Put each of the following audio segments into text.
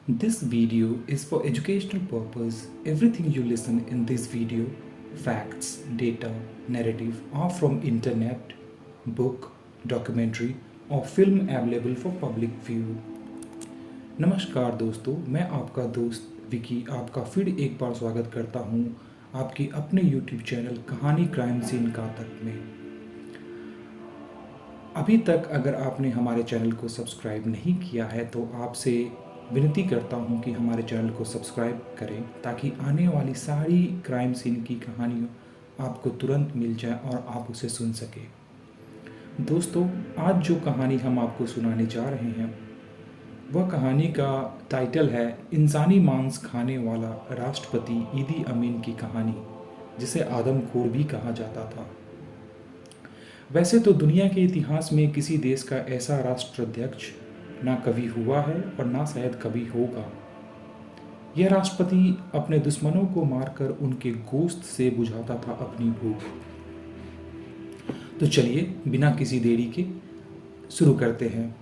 This video is for educational purpose. Everything you listen in this video, facts, data, narrative are from internet, book, documentary or film available for public view. नमस्कार दोस्तों, मैं आपका दोस्त विकी आपका फिर एक बार स्वागत करता हूँ आपके अपने YouTube चैनल कहानी क्राइम सीन का तक में। अभी तक अगर आपने हमारे चैनल को सब्सक्राइब नहीं किया है तो आपसे विनती करता हूं कि हमारे चैनल को सब्सक्राइब करें ताकि आने वाली सारी क्राइम सीन की कहानियों आपको तुरंत मिल जाए और आप उसे सुन सकें। दोस्तों, आज जो कहानी हम आपको सुनाने जा रहे हैं वह कहानी का टाइटल है इंसानी मांस खाने वाला राष्ट्रपति ईदी अमीन की कहानी, जिसे आदमखोर भी कहा जाता था। वैसे तो दुनिया के इतिहास में किसी देश का ऐसा राष्ट्राध्यक्ष ना कभी हुआ है और ना शायद कभी होगा। यह राष्ट्रपति अपने दुश्मनों को मारकर उनके गोश्त से बुझाता था अपनी भूख। तो चलिए बिना किसी देरी के शुरू करते हैं।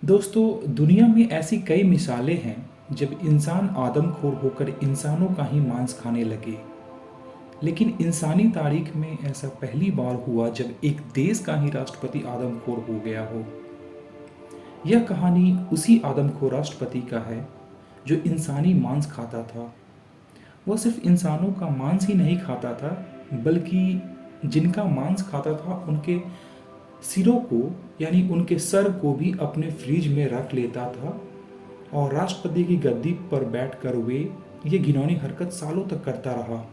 दोस्तों, दुनिया में ऐसी कई मिसालें हैं जब इंसान आदमखोर होकर इंसानों का ही मांस खाने लगे, लेकिन इंसानी तारीख में ऐसा पहली बार हुआ जब एक देश का ही राष्ट्रपति आदमखोर हो गया हो। यह कहानी उसी आदमखोर राष्ट्रपति का है जो इंसानी मांस खाता था। वह सिर्फ इंसानों का मांस ही नहीं खाता था, बल्कि जिनका मांस खाता था उनके सिरों को यानी उनके सर को भी अपने फ्रिज में रख लेता था और राष्ट्रपति की गद्दी पर बैठकर वे ये घिनौनी हरकत सालों तक करता रहा।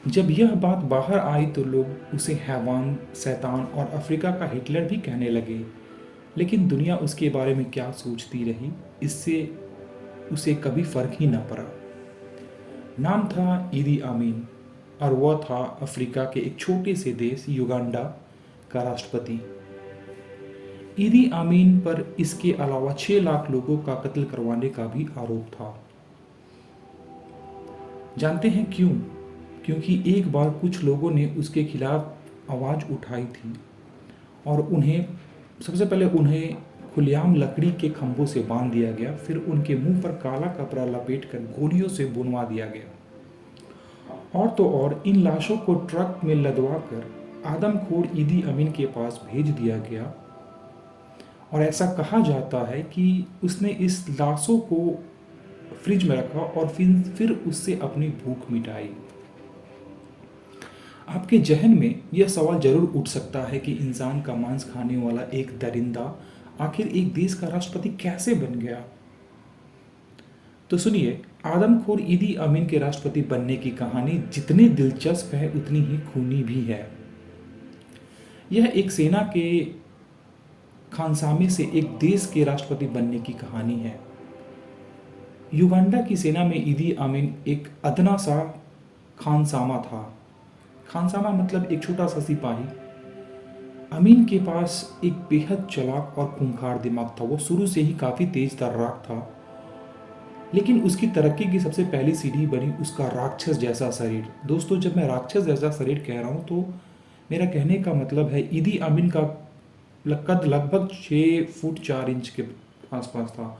जब यह बात बाहर आई तो लोग उसे हैवान, शैतान और अफ्रीका का हिटलर भी कहने लगे, लेकिन दुनिया उसके बारे में क्या सोचती रही, इससे उसे कभी फर्क ही न पड़ा। नाम था ईदी अमीन और वह था अफ्रीका के एक छोटे से देश युगांडा का राष्ट्रपति। ईदी अमीन पर इसके अलावा 6 लाख लोगों का कत्ल करवाने का भी आरोप था। जानते हैं क्यों? क्योंकि एक बार कुछ लोगों ने उसके खिलाफ आवाज उठाई थी और सबसे पहले उन्हें खुलेआम लकड़ी के खंभों से बांध दिया गया, फिर उनके मुंह पर काला कपड़ा लपेटकर गोलियों से बुनवा दिया गया और तो और इन लाशों को ट्रक में लदवा कर आदमखोर ईदी अमीन के पास भेज दिया गया। और ऐसा कहा जाता है कि उसने इस लाशों को फ्रिज में रखा और फिर उससे अपनी भूख मिटाई। आपके जहन में यह सवाल जरूर उठ सकता है कि इंसान का मांस खाने वाला एक दरिंदा आखिर एक देश का राष्ट्रपति कैसे बन गया। तो सुनिए, आदमखोर ईदी अमीन के राष्ट्रपति बनने की कहानी जितनी दिलचस्प है उतनी ही खूनी भी है। यह एक सेना के खानसामे से एक देश के राष्ट्रपति बनने की कहानी है। युगांडा की सेना में ईदी अमीन एक अदना सा खानसामा था। खानसामा मतलब एक छोटा सा सिपाही। अमीन के पास एक बेहद चालाक और खूंखार दिमाग था। वो शुरू से ही काफ़ी तेज तर्राक था, लेकिन उसकी तरक्की की सबसे पहली सीढ़ी बनी उसका राक्षस जैसा शरीर। दोस्तों, जब मैं राक्षस जैसा शरीर कह रहा हूँ तो मेरा कहने का मतलब है ईदी अमीन का कद लगभग 6 फुट 4 इंच के आसपास था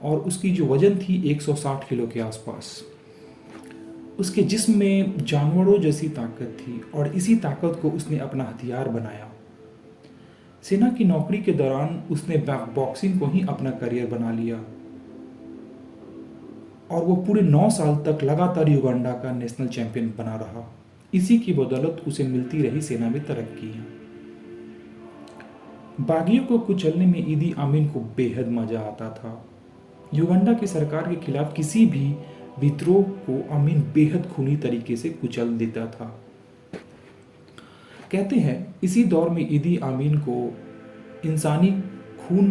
और उसकी जो वजन थी 160 किलो के आसपास। उसके जिस्म में जानवरों जैसी ताकत थी और इसी ताकत को उसने अपना हथियार बनाया। सेना की नौकरी के दौरान उसने बॉक्सिंग को ही अपना करियर बना लिया और वो पूरे 9 साल तक लगातार युगांडा का नेशनल चैंपियन बना रहा। इसी की बदौलत उसे मिलती रही सेना में तरक्कियां। बागियों को कुचलने में ईदी अमीन को बेहद मजा आता था। युगांडा की सरकार के खिलाफ किसी भी विद्रोह को अमीन बेहद खूनी तरीके से कुचल देता था। कहते हैं इसी दौर में ईदी अमीन को इंसानी खून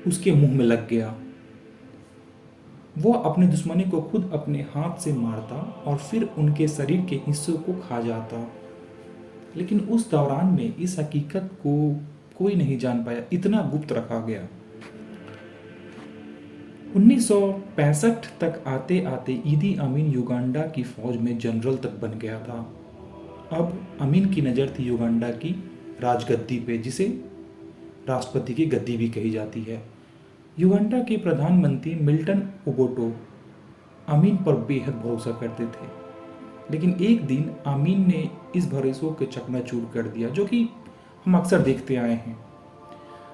उसके मुंह में लग गया। वो अपने दुश्मनी को खुद अपने हाथ से मारता और फिर उनके शरीर के हिस्सों को खा जाता। लेकिन उस दौरान में इस हकीकत को कोई नहीं जान पाया, इतना गुप्त रखा गया। 1965 तक आते आते ईदी अमीन युगांडा की फौज में जनरल तक बन गया था। अब अमीन की नज़र थी युगांडा की राजगद्दी पे, जिसे राष्ट्रपति की गद्दी भी कही जाती है। युगांडा के प्रधानमंत्री मिल्टन ओबोटो आमीन पर बेहद भरोसा करते थे, लेकिन एक दिन आमीन ने इस भरोसे को चकनाचूर कर दिया, जो कि हम अक्सर देखते आए हैं।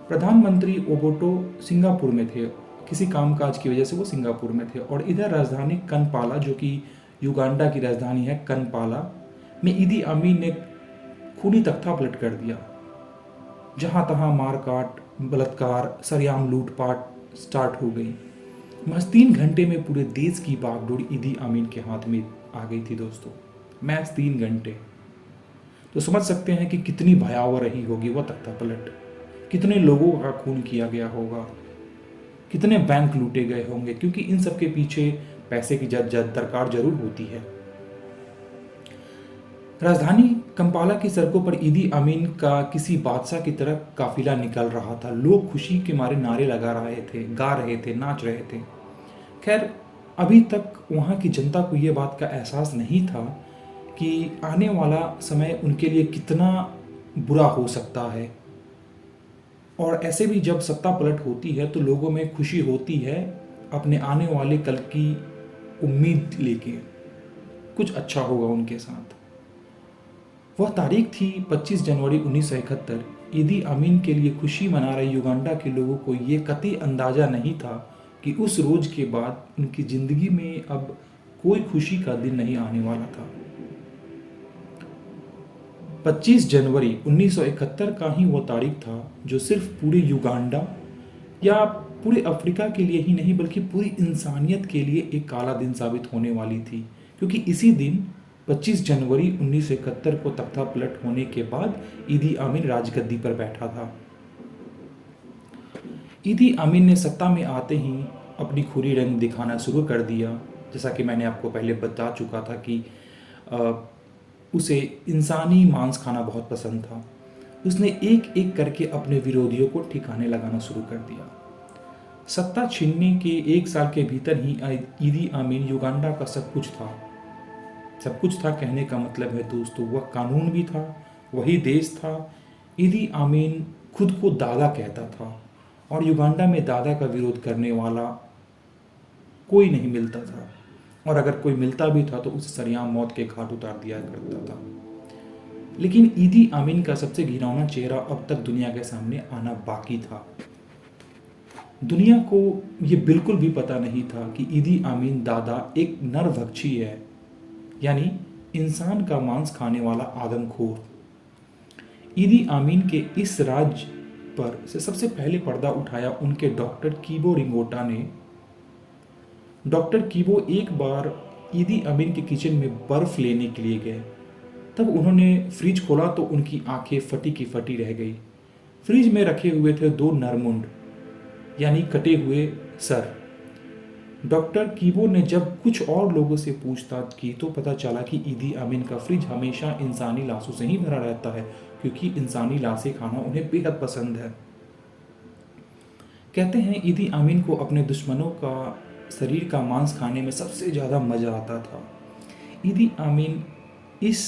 प्रधानमंत्री ओबोटो सिंगापुर में थे, किसी कामकाज की वजह से वो सिंगापुर में थे, और इधर राजधानी कनपाला, जो कि युगांडा की राजधानी है कनपाला, में ईदी अमीन ने खूनी तख्ता पलट कर दिया। जहां तहां मारकाट, बलात्कार, सरेआम लूटपाट स्टार्ट हो गई। महज 3 घंटे में पूरे देश की बागडोर ईदी अमीन के हाथ में आ गई थी दोस्तों। महज 3 घंटे। तो समझ सकते हैं कि कितनी भयावह रही होगी वह तख्ता पलट, कितने लोगों का खून किया गया होगा, कितने बैंक लूटे गए होंगे, क्योंकि इन सब के पीछे पैसे की दरकार जरूर होती है। राजधानी कंपाला की सड़कों पर ईदी अमीन का किसी बादशाह की तरह काफिला निकल रहा था। लोग खुशी के मारे नारे लगा रहे थे, गा रहे थे, नाच रहे थे। खैर, अभी तक वहाँ की जनता को ये बात का एहसास नहीं था कि आने वाला समय उनके लिए कितना बुरा हो सकता है। और ऐसे भी जब सत्ता पलट होती है तो लोगों में खुशी होती है अपने आने वाले कल की उम्मीद लेके, कुछ अच्छा होगा उनके साथ। वह तारीख थी 25 जनवरी 1971। ईदी अमीन के लिए खुशी मना रहे युगांडा के लोगों को ये कतई अंदाजा नहीं था कि उस रोज के बाद उनकी जिंदगी में अब कोई खुशी का दिन नहीं आने वाला था। 25 जनवरी 1971 का ही वो तारीख था जो सिर्फ पूरे युगांडा या पूरे अफ्रीका के लिए ही नहीं बल्कि पूरी इंसानियत के लिए एक काला दिन साबित होने वाली थी, क्योंकि इसी दिन 25 जनवरी 1971 को तख्ता पलट होने के बाद ईदी अमीन राजगद्दी पर बैठा था। ईदी अमीन ने सत्ता में आते ही अपनी खुरी रंग दिखाना शुरू कर दिया। जैसा कि मैंने आपको पहले बता चुका था कि उसे इंसानी मांस खाना बहुत पसंद था। उसने एक एक करके अपने विरोधियों को ठिकाने लगाना शुरू कर दिया। सत्ता छीनने के 1 साल के भीतर ही ईदी अमीन युगांडा का सब कुछ था। सब कुछ था कहने का मतलब है दोस्तों, वह कानून भी था, वही देश था। ईदी अमीन खुद को दादा कहता था और युगांडा में दादा का विरोध करने वाला कोई नहीं मिलता था, और अगर कोई मिलता भी था तो उसे सरेआम मौत के घाट उतार दिया करता था। लेकिन ईदी अमीन का सबसे घिनौना चेहरा अब तक दुनिया के सामने आना बाकी था। दुनिया को यह बिल्कुल भी पता नहीं था कि ईदी अमीन दादा एक नरभक्षी है, यानी इंसान का मांस खाने वाला आदमखोर। ईदी अमीन के इस राज पर से सबसे पहले पर्दा उठाया उनके डॉक्टर कीबो रिंगोटा ने। डॉक्टर कीबो एक बार ईदी अमीन के किचन में बर्फ लेने के लिए गए। तब उन्होंने फ्रिज खोला तो उनकी आंखें फटी की फटी रह गई। फ्रिज में रखे हुए थे 2 नरमुंड, यानी कटे हुए सर। डॉक्टर कीबो ने जब कुछ और लोगों से पूछताछ की तो पता चला कि ईदी अमीन का फ्रिज हमेशा इंसानी लाशों से ही भरा रहता है, क्योंकि इंसानी लाशें खाना उन्हें बेहद पसंद है। कहते हैं ईदी अमीन को अपने दुश्मनों का शरीर का मांस खाने में सबसे ज़्यादा मज़ा आता था। ईदी अमीन इस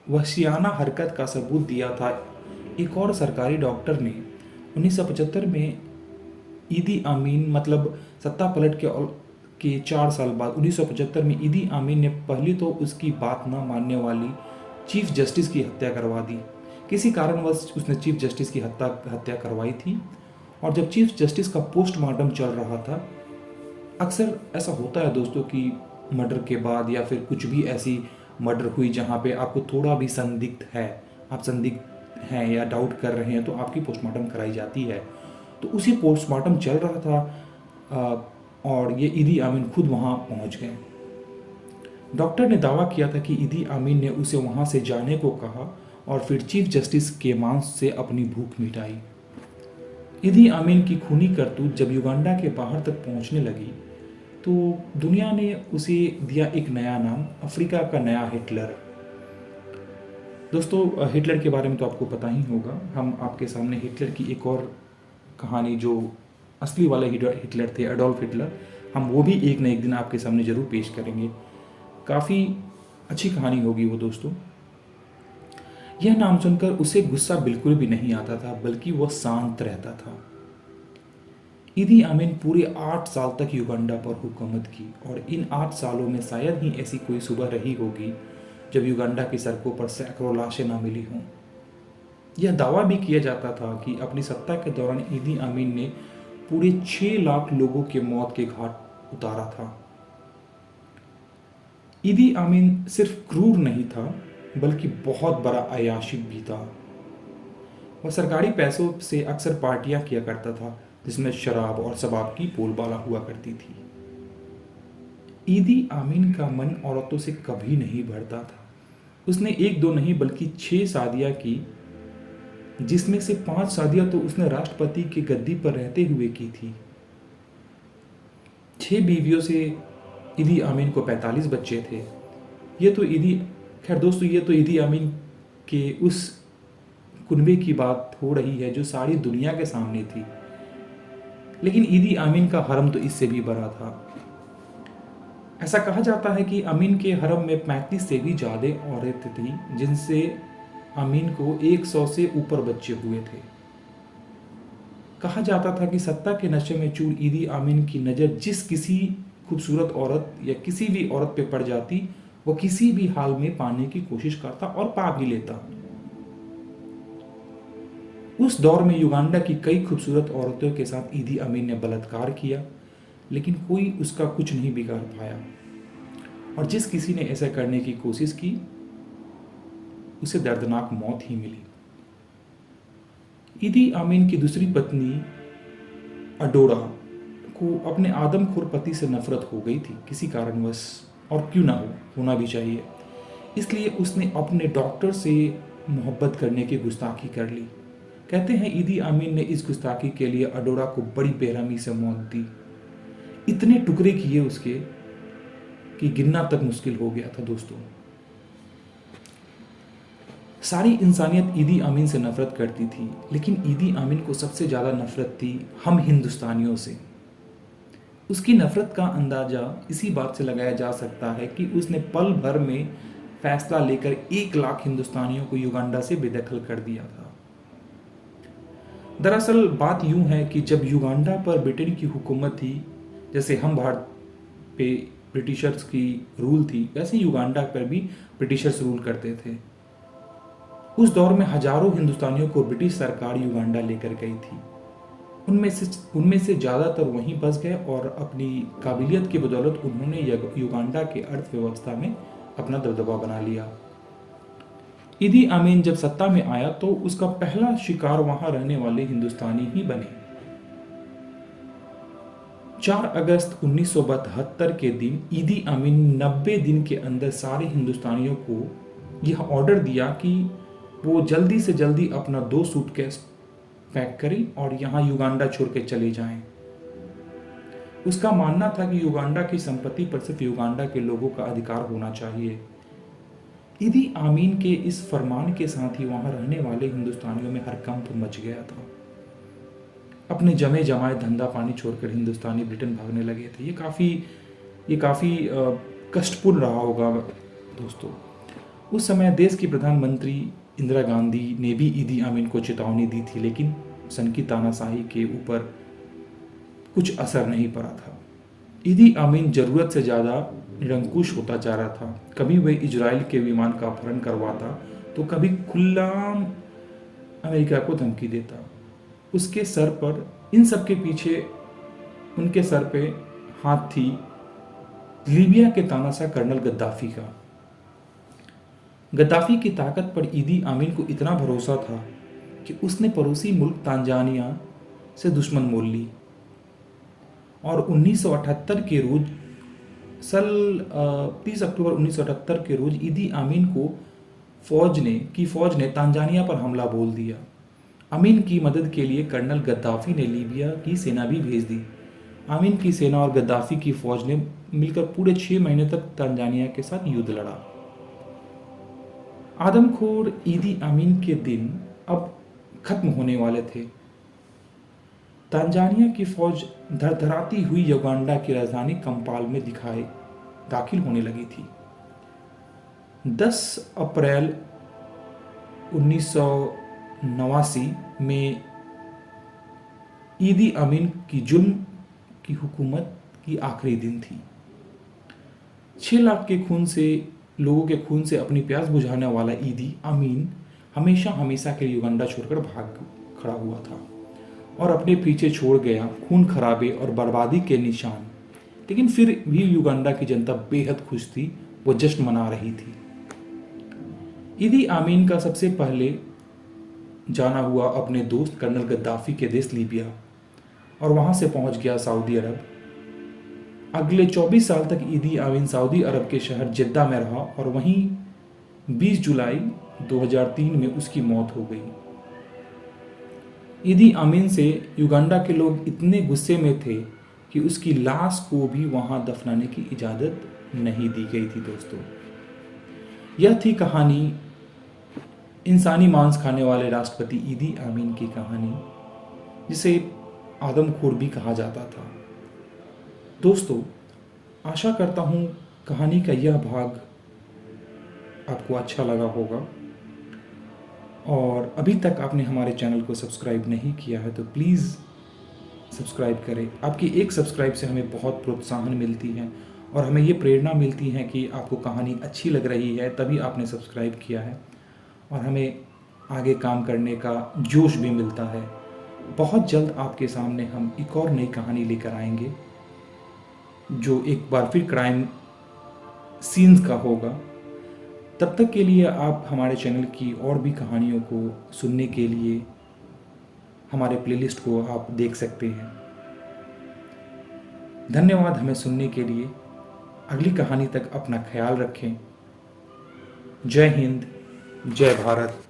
वहशियाना हरकत का सबूत दिया था एक और सरकारी डॉक्टर ने। 1975 में ईदी अमीन मतलब सत्ता पलट के 4 साल बाद 1975 में ईदी अमीन ने पहले तो उसकी बात न मानने वाली चीफ जस्टिस की हत्या करवा दी। किसी कारणवश उसने चीफ जस्टिस की हत्या करवाई थी, और जब चीफ जस्टिस का पोस्टमार्टम चल रहा था, अक्सर ऐसा होता है दोस्तों कि मर्डर के बाद या फिर कुछ भी ऐसी मर्डर हुई जहाँ पे आपको थोड़ा भी आप संदिग्ध हैं या डाउट कर रहे हैं, तो आपकी पोस्टमार्टम कराई जाती है। तो उसी पोस्टमार्टम चल रहा था और ये ईदी अमीन खुद वहाँ पहुँच गए। डॉक्टर ने दावा किया था कि ईदी अमीन ने उसे वहाँ से जाने को कहा और फिर चीफ जस्टिस के मांस से अपनी भूख मिटाई। ईदी अमीन की खूनी करतूत जब युगांडा के बाहर तक पहुँचने लगी तो दुनिया ने उसे दिया एक नया नाम, अफ्रीका का नया हिटलर। दोस्तों, हिटलर के बारे में तो आपको पता ही होगा। हम आपके सामने हिटलर की एक और कहानी, जो असली वाले हिटलर थे, एडोल्फ हिटलर, हम वो भी एक न एक दिन आपके सामने ज़रूर पेश करेंगे। काफ़ी अच्छी कहानी होगी वो दोस्तों। यह नाम सुनकर उसे गुस्सा बिल्कुल भी नहीं आता था, बल्कि वह शांत रहता था। ईदी अमीन पूरे 8 साल तक युगांडा पर हुकूमत की और इन 8 सालों में शायद ही ऐसी कोई सुबह रही होगी जब युगांडा की सड़कों पर सैकड़ों लाशें न मिली हों। यह दावा भी किया जाता था कि अपनी सत्ता के दौरान ईदी अमीन ने पूरे 6 लाख लोगों के मौत के घाट उतारा था। ईदी अमीन सिर्फ क्रूर नहीं था बल्कि बहुत बड़ा अयाशिक भी था। वह सरकारी पैसों से अक्सर पार्टियां किया करता था जिसमें शराब और शबाब की बोलबाला हुआ करती थी। ईदी अमीन का मन औरतों से कभी नहीं भरता था। उसने 1-2 नहीं बल्कि 6 शादियां की, जिसमें से 5 शादियां तो उसने राष्ट्रपति की गद्दी पर रहते हुए की थी। 6 बीवियों से ईदी अमीन को 45 बच्चे थे। खैर दोस्तों, ये तो ईदी अमीन के उस कुनबे की बात हो रही है जो सारी दुनिया के सामने थी, लेकिन ईदी अमीन का हरम तो इससे भी बड़ा था। ऐसा कहा जाता है कि अमीन के हरम में 35 से भी ज़्यादा औरतें थीं, जिनसे अमीन को 100 से ऊपर बच्चे हुए थे। कहा जाता था कि सत्ता के नशे में चूर ईदी अमीन की नज़र जिस किसी खूबसूरत औरत या किसी भी औरत पे पड़ जाती, वो किसी भी हाल में पाने की कोशिश करता और पा भी लेता। उस दौर में युगांडा की कई खूबसूरत औरतों के साथ ईदी अमीन ने बलात्कार किया, लेकिन कोई उसका कुछ नहीं बिगाड़ पाया और जिस किसी ने ऐसा करने की कोशिश की उसे दर्दनाक मौत ही मिली। ईदी अमीन की दूसरी पत्नी अडोरा को अपने आदमखोर पति से नफरत हो गई थी किसी कारणवश, और क्यों ना हो, होना भी चाहिए। इसलिए उसने अपने डॉक्टर से मोहब्बत करने की गुस्ताखी कर ली। कहते हैं ईदी अमीन ने इस गुस्ताखी के लिए अडोरा को बड़ी बेरहमी से मौत दी। इतने टुकड़े किए उसके कि गिनना तक मुश्किल हो गया था दोस्तों। सारी इंसानियत ईदी अमीन से नफरत करती थी, लेकिन ईदी अमीन को सबसे ज़्यादा नफरत थी हम हिंदुस्तानियों से। उसकी नफरत का अंदाजा इसी बात से लगाया जा सकता है कि उसने पल भर में फैसला लेकर 1 लाख हिंदुस्तानियों को युगांडा से बेदखल कर दिया था। दरअसल बात यूं है कि जब युगांडा पर ब्रिटेन की हुकूमत थी, जैसे हम भारत पे ब्रिटिशर्स की रूल थी, वैसे युगांडा पर भी ब्रिटिशर्स रूल करते थे। उस दौर में हजारों हिंदुस्तानियों को ब्रिटिश सरकार युगांडा लेकर गई थी। उनमें से ज़्यादातर वहीं बस गए और अपनी काबिलियत की बदौलत उन्होंने युगांडा के अर्थव्यवस्था में अपना दबदबा बना लिया। ईदी अमीन जब सत्ता में आया तो उसका पहला शिकार वहां रहने वाले हिंदुस्तानी ही बने। 4 अगस्त 1972 के दिन ईदी अमीन 90 दिन के अंदर सारे हिंदुस्तानियों को यह ऑर्डर दिया कि वो जल्दी से जल्दी अपना 2 सूटकेस पैक करें और यहाँ युगांडा छोड़ के चले जाएं। उसका मानना था कि युगांडा की संपत्ति पर सिर्फ युगांडा के लोगों का अधिकार होना चाहिए। ईदी अमीन के इस फरमान के साथ ही वहां रहने वाले हिंदुस्तानियों में हड़कंप मच गया था। अपने जमे जमाए धंधा पानी छोड़कर हिंदुस्तानी ब्रिटेन भागने लगे थे। ये काफ़ी कष्टपूर्ण रहा होगा दोस्तों। उस समय देश की प्रधानमंत्री इंदिरा गांधी ने भी ईदी अमीन को चेतावनी दी थी, लेकिन सन की तानाशाही के ऊपर कुछ असर नहीं पड़ा था। ईदी अमीन जरूरत से ज़्यादा निरंकुश होता जा रहा था। कभी वह इजराइल के विमान का अपहरण करवाता तो कभी खुल्लाम अमेरिका को धमकी देता। उसके सर पर, इन सब के पीछे उनके सर पे हाथ थी लीबिया के तानाशाह कर्नल गद्दाफी का। गद्दाफी की ताकत पर ईदी अमीन को इतना भरोसा था कि उसने पड़ोसी मुल्क तांजानिया से दुश्मन मोल ली और 1978 के रोज 30 अक्टूबर 1978 के रोज ईदी अमीन को फौज ने तांजानिया पर हमला बोल दिया। अमीन की मदद के लिए कर्नल गद्दाफी ने लीबिया की सेना भी भेज दी। अमीन की सेना और गद्दाफी की फौज ने मिलकर पूरे 6 महीने तक तांजानिया के साथ युद्ध लड़ा। आदमखोर ईदी अमीन के दिन अब खत्म होने वाले थे। तांजानिया की फौज धड़धड़ाती हुई युगांडा की राजधानी कंपाल में दाखिल होने लगी थी। 10 अप्रैल 1989 में ईदी अमीन की जुल्म की हुकूमत की आखिरी दिन थी। 6 लाख के खून से लोगों के खून से अपनी प्यास बुझाने वाला ईदी अमीन हमेशा हमेशा के लिए युगांडा छोड़कर भाग खड़ा हुआ था और अपने पीछे छोड़ गया खून खराबे और बर्बादी के निशान। लेकिन फिर भी युगांडा की जनता बेहद खुश थी, वो जश्न मना रही थी। ईदी आमीन का सबसे पहले जाना हुआ अपने दोस्त कर्नल गद्दाफी के देश लीबिया और वहां से पहुंच गया सऊदी अरब। अगले 24 साल तक ईदी आमीन सऊदी अरब के शहर जिद्दा में रहा और वहीं 20 जुलाई 2003 में उसकी मौत हो गई। ईदी आमीन से युगांडा के लोग इतने गुस्से में थे कि उसकी लाश को भी वहां दफनाने की इजाज़त नहीं दी गई थी। दोस्तों, यह थी कहानी इंसानी मांस खाने वाले राष्ट्रपति ईदी आमीन की कहानी, जिसे आदमखोर भी कहा जाता था। दोस्तों, आशा करता हूँ कहानी का यह भाग आपको अच्छा लगा होगा और अभी तक आपने हमारे चैनल को सब्सक्राइब नहीं किया है तो प्लीज़ सब्सक्राइब करें। आपकी एक सब्सक्राइब से हमें बहुत प्रोत्साहन मिलती है और हमें ये प्रेरणा मिलती है कि आपको कहानी अच्छी लग रही है, तभी आपने सब्सक्राइब किया है और हमें आगे काम करने का जोश भी मिलता है। बहुत जल्द आपके सामने हम एक और नई कहानी लेकर आएंगे जो एक बार फिर क्राइम सीन्स का होगा। तब तक के लिए आप हमारे चैनल की और भी कहानियों को सुनने के लिए हमारे प्लेलिस्ट को आप देख सकते हैं। धन्यवाद हमें सुनने के लिए। अगली कहानी तक अपना ख्याल रखें। जय हिंद, जय भारत।